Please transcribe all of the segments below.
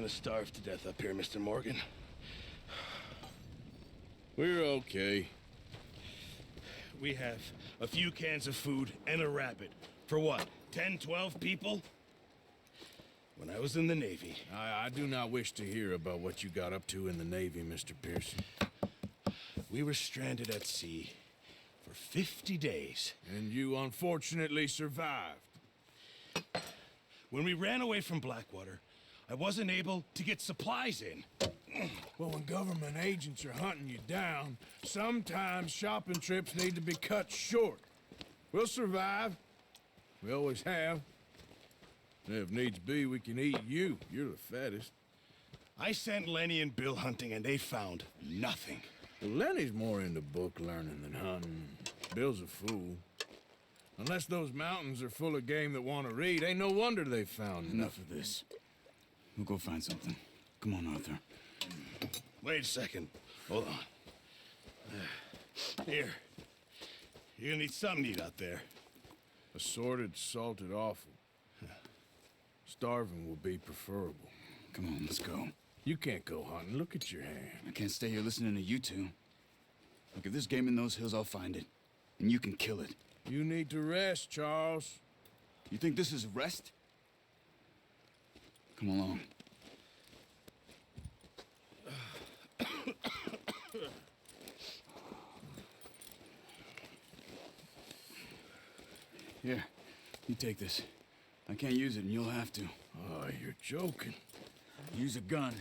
to starve to death up here, Mr. Morgan. We're okay. We have a few cans of food and a rabbit. For what, 10, 12 people? When I was in the Navy... I do not wish to hear about what you got up to in the Navy, Mr. Pearson. We were stranded at sea for 50 days. And you unfortunately survived. When we ran away from Blackwater, I wasn't able to get supplies in. Well, when government agents are hunting you down, sometimes shopping trips need to be cut short. We'll survive. We always have. And if needs be, we can eat you. You're the fattest. I sent Lenny and Bill hunting, and they found nothing. Well, Lenny's more into book learning than hunting. Bill's a fool. Unless those mountains are full of game that want to read, ain't no wonder they found Enough of this. We'll go find something. Come on, Arthur. Wait a second. Hold on. Here. You're gonna need something to eat out there. Assorted, salted offal. Starving will be preferable. Come on, let's go. You can't go hunting. Look at your hand. I can't stay here listening to you two. Look, if there's game in those hills, I'll find it. And you can kill it. You need to rest, Charles. You think this is rest? Come along. Here, you take this. I can't use it, and you'll have to. Oh, you're joking. Use a gun,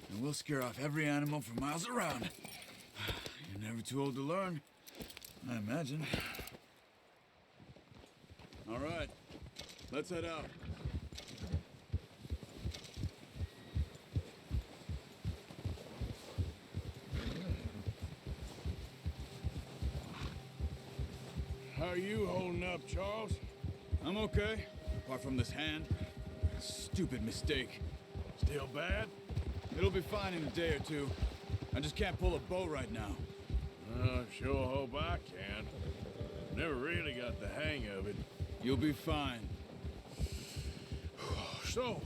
and we'll scare off every animal for miles around. You're never too old to learn, I imagine. All right, let's head out. How are you holding up, Charles? I'm okay, apart from this hand. Stupid mistake. Still bad? It'll be fine in a day or two. I just can't pull a bow right now. Sure hope I can. Never really got the hang of it. You'll be fine. So,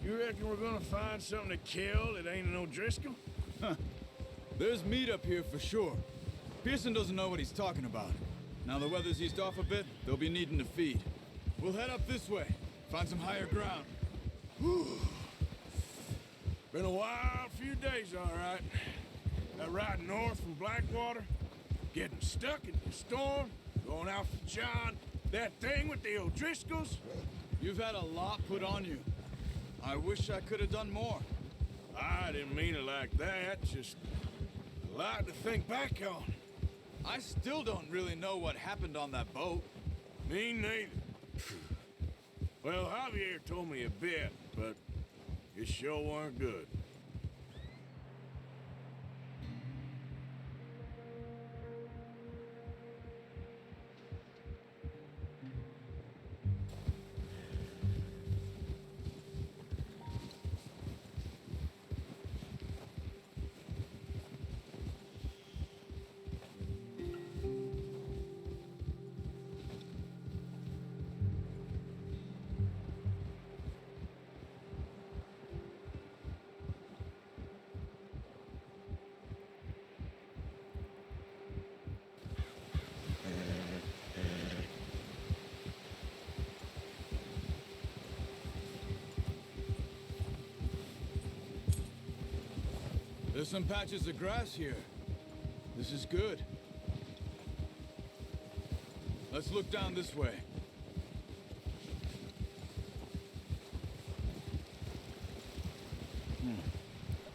you reckon we're gonna find something to kill that ain't an O'Driscoll? There's meat up here for sure. Pearson doesn't know what he's talking about. Now the weather's eased off a bit, they'll be needing to feed. We'll head up this way, find some higher ground. Whew. Been a wild few days, all right. That ride north from Blackwater, getting stuck in the storm, going out for John, that thing with the O'Driscolls. You've had a lot put on you. I wish I could have done more. I didn't mean it like that, just a lot to think back on. I still don't really know what happened on that boat. Me neither. Well, Javier told me a bit, but it sure weren't good. There's some patches of grass here. This is good. Let's look down this way.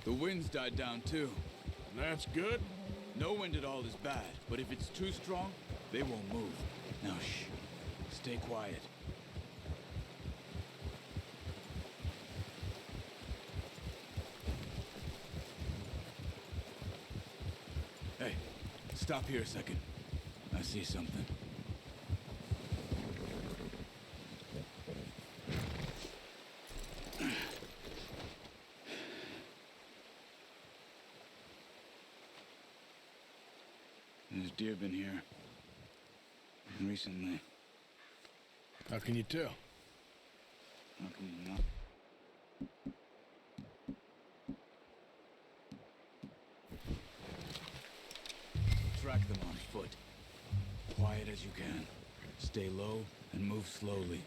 The wind's died down too. That's good. No wind at all is bad, but if it's too strong, they won't move. Now shh. Stay quiet. Hey, stop here a second. I see something. There's deer been here. Recently. How can you tell? How can you not? attack them on foot. Quiet as you can. Stay low and move slowly.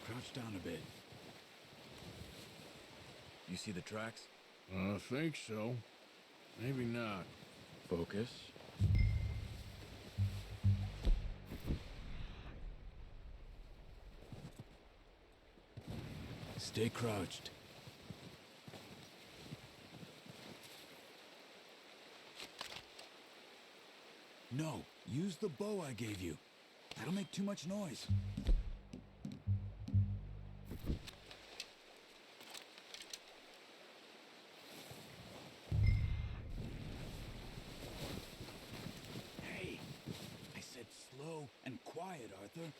Crouch down a bit. You see the tracks? I think so. Maybe not. Focus. Stay crouched. No, use the bow I gave you. That'll make too much noise. Hey, I said slow and quiet, Arthur.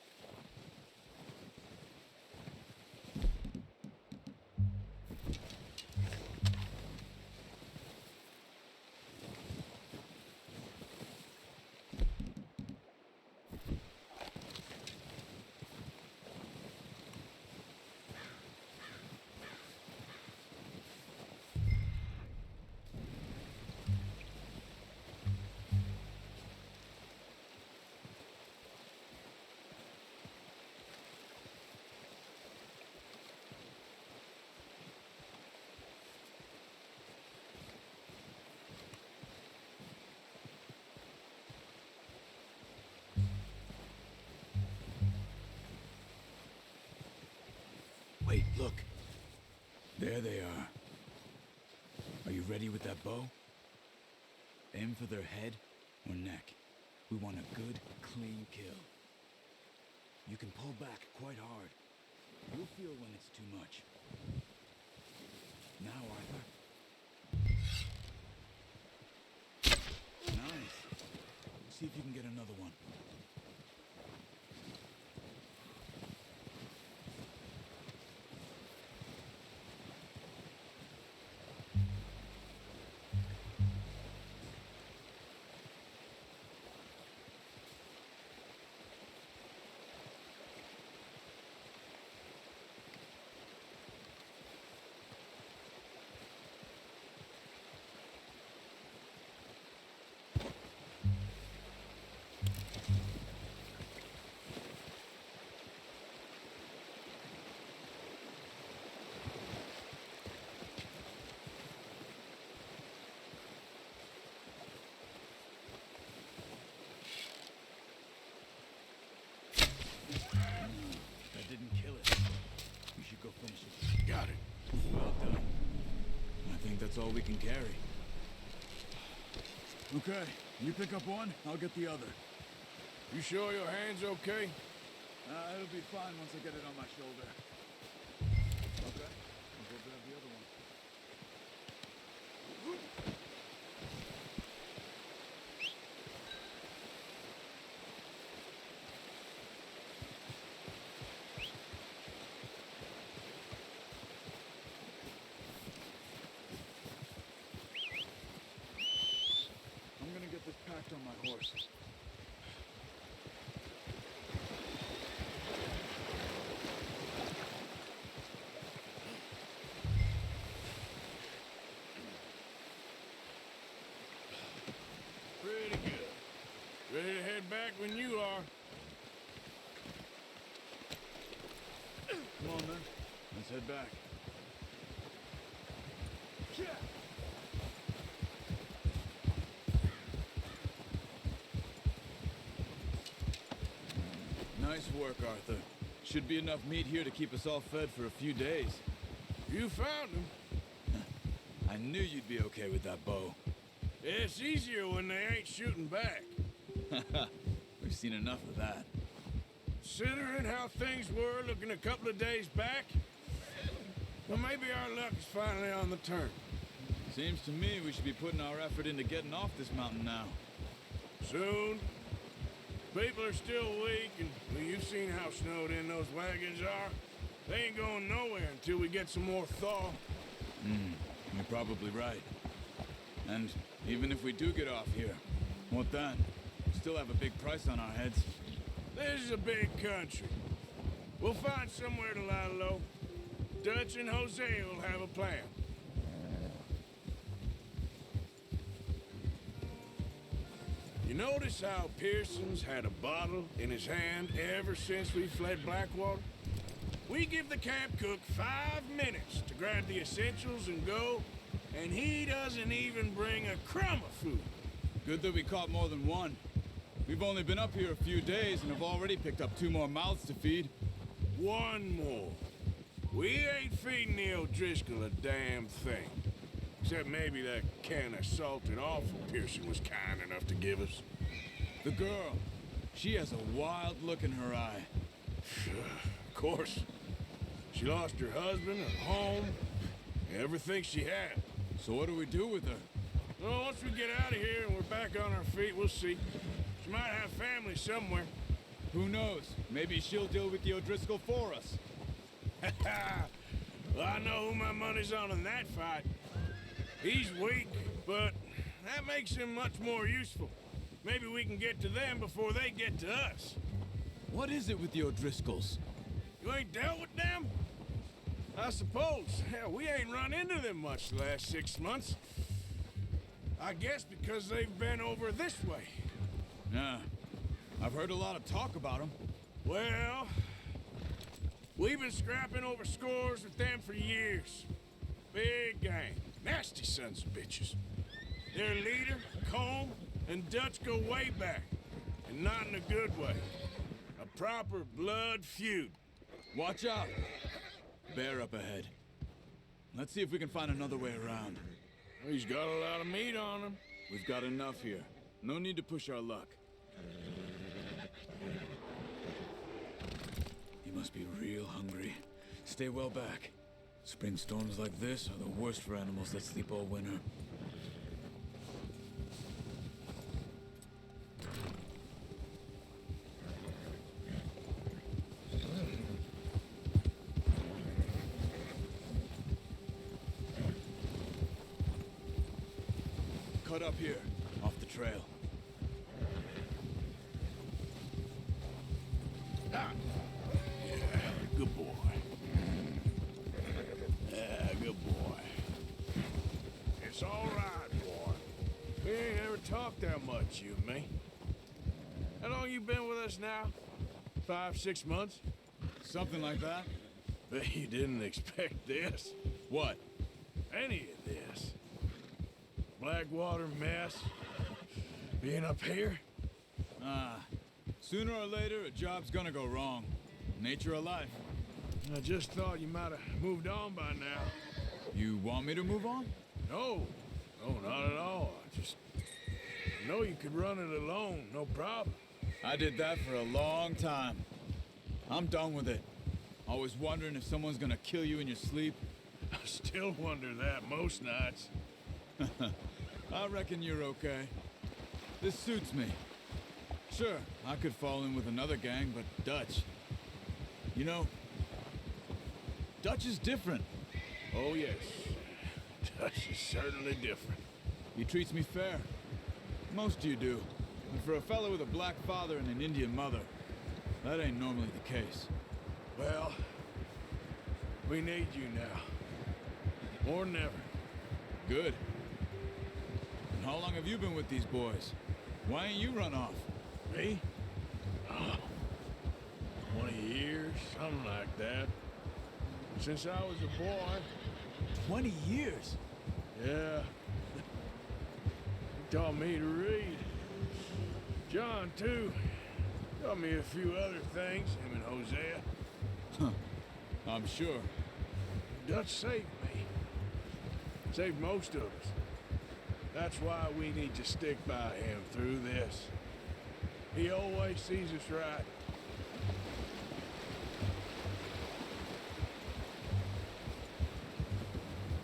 Wait, look. There they are. Are you ready with that bow? Aim for their head or neck. We want a good, clean kill. You can pull back quite hard. You'll feel when it's too much. Now, Arthur. Nice. See if you can get another one. That didn't kill it. You should go finish it. Got it. Well done. I think that's all we can carry. Okay, you pick up one, I'll get the other. You sure your hand's okay? It'll be fine once I get it on my shoulder. Okay, I'll go grab the other one. I'm gonna get this packed on my horse. Pretty good. Ready to head back when you are. Come on, then. Let's head back. Nice work, Arthur. Should be enough meat here to keep us all fed for a few days. You found him. I knew you'd be okay with that bow. It's easier when they ain't shooting back. We've seen enough of that. Considering how things were looking a couple of days back, well, maybe our luck is finally on the turn. Seems to me we should be putting our effort into getting off this mountain now. Soon. People are still weak, and well, you've seen how snowed in those wagons are. They ain't going nowhere until we get some more thaw. You're probably right. And even if we do get off here, what then? We still have a big price on our heads. This is a big country. We'll find somewhere to lie low. Dutch and Jose will have a plan. You notice how Pearson's had a bottle in his hand ever since we fled Blackwater? We give the camp cook 5 minutes to grab the essentials and go, and he doesn't even bring a crumb of food. Good that we caught more than one. We've only been up here a few days and have already picked up 2 more mouths to feed. 1 more. We ain't feeding the O'Driscoll a damn thing. Except maybe that can of salted offal Pearson was kind enough to give us. The girl, she has a wild look in her eye. Of course. She lost her husband, her home, everything she had. So what do we do with her? Well, once we get out of here and we're back on our feet, we'll see. She might have family somewhere. Who knows? Maybe she'll deal with the O'Driscoll for us. Well, I know who my money's on in that fight. He's weak, but that makes him much more useful. Maybe we can get to them before they get to us. What is it with the O'Driscolls? You ain't dealt with them? I suppose. Hell, we ain't run into them much the last 6 months. I guess because they've been over this way. Nah, I've heard a lot of talk about them. Well, we've been scrapping over scores with them for years. Big gang. Nasty sons of bitches. Their leader, Combe, and Dutch go way back. And not in a good way. A proper blood feud. Watch out! Bear up ahead. Let's see if we can find another way around. He's got a lot of meat on him. We've got enough here. No need to push our luck. He must be real hungry. Stay well back. Spring storms like this are the worst for animals that sleep all winter. Cut up here, off the trail. Ah. Yeah, good boy. Yeah, good boy. It's all right, boy. We ain't ever talked that much, you and me. How long you been with us now? 5, 6 months? Something like that? Bet you didn't expect this. What? Any of this. Blackwater mess. Being up here? Sooner or later, a job's gonna go wrong. Nature of life. I just thought you might have moved on by now. You want me to move on? No. No, not at all. I know you could run it alone, no problem. I did that for a long time. I'm done with it. Always wondering if someone's gonna kill you in your sleep. I still wonder that most nights. I reckon you're okay. This suits me. Sure, I could fall in with another gang, but Dutch... You know, Dutch is different. Oh, yes. Dutch is certainly different. He treats me fair. Most of you do. And for a fellow with a black father and an Indian mother, that ain't normally the case. Well, we need you now. More than ever. Good. And how long have you been with these boys? Why ain't you run off? Me? Oh, 20 years, something like that. Since I was a boy. 20 years? Yeah. He taught me to read. John, too. Taught me a few other things, him and Hosea. Huh. I'm sure. Dutch saved me. Saved most of us. That's why we need to stick by him through this. He always sees us right.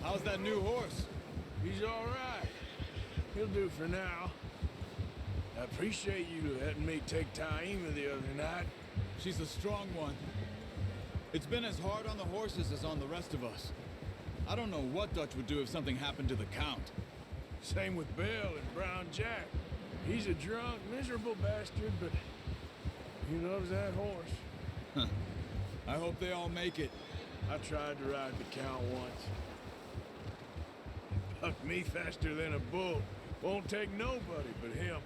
How's that new horse? He's all right. He'll do for now. I appreciate you letting me take Taima the other night. She's a strong one. It's been as hard on the horses as on the rest of us. I don't know what Dutch would do if something happened to the Count. Same with Bill and Brown Jack. He's a drunk, miserable bastard, but he loves that horse. Huh. I hope they all make it. I tried to ride the Count once. He bucked me faster than a bull. Won't take nobody but him.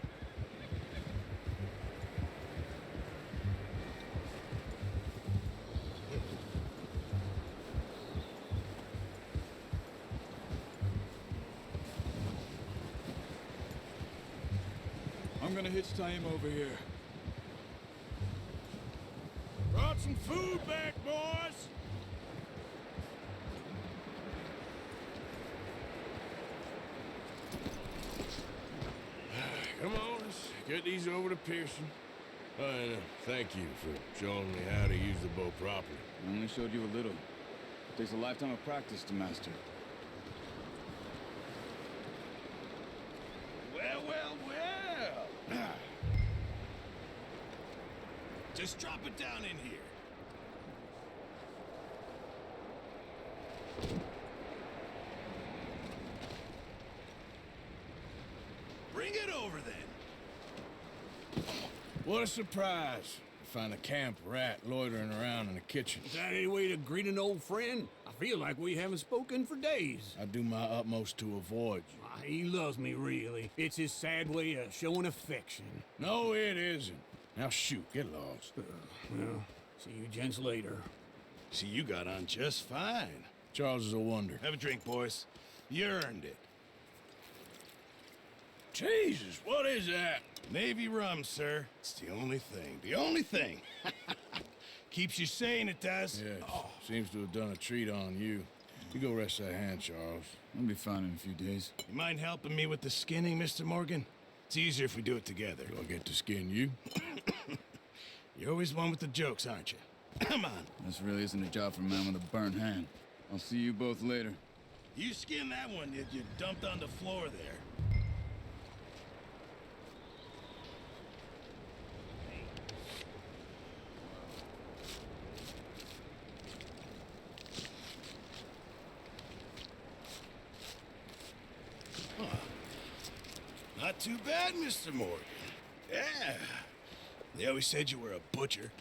gonna hitch tie him over here. Brought some food back, boys! Come on, let's get these over to Pearson. And thank you for showing me how to use the bow properly. I only showed you a little. Takes a lifetime of practice to master. Well, well, well. Just drop it down in here. Bring it over then. What a surprise. To find a camp rat loitering around in the kitchen. Is that any way to greet an old friend? I feel like we haven't spoken for days. I do my utmost to avoid you. He loves me, really. It's his sad way of showing affection. No, it isn't. Now shoot, get lost. Well, see you gents later. See, you got on just fine. Charles is a wonder. Have a drink, boys. You earned it. Jesus, what is that? Navy rum, sir. It's the only thing. The only thing. Keeps you sane, it does. Yes, seems to have done a treat on you. You go rest that hand, Charles. I'll be fine in a few days. You mind helping me with the skinning, Mr. Morgan? It's easier if we do it together. Do I get to skin you? You're always one with the jokes, aren't you? Come on. This really isn't a job for a man with a burnt hand. I'll see you both later. You skin that one you dumped on the floor there. Not too bad, Mr. Morgan. Yeah. They always said you were a butcher.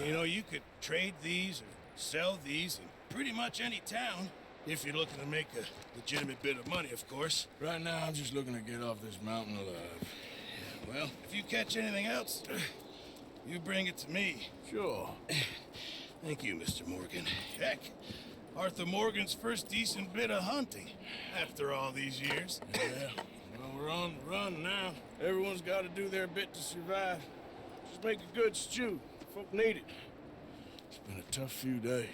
You know, you could trade these or sell these in pretty much any town. If you're looking to make a legitimate bit of money, of course. Right now, I'm just looking to get off this mountain alive. Well, if you catch anything else, you bring it to me. Sure. Thank you, Mr. Morgan. Heck, Arthur Morgan's first decent bit of hunting after all these years. Yeah. Well, we're on the run now. Everyone's got to do their bit to survive. Just make a good stew. Folk need it. It's been a tough few days.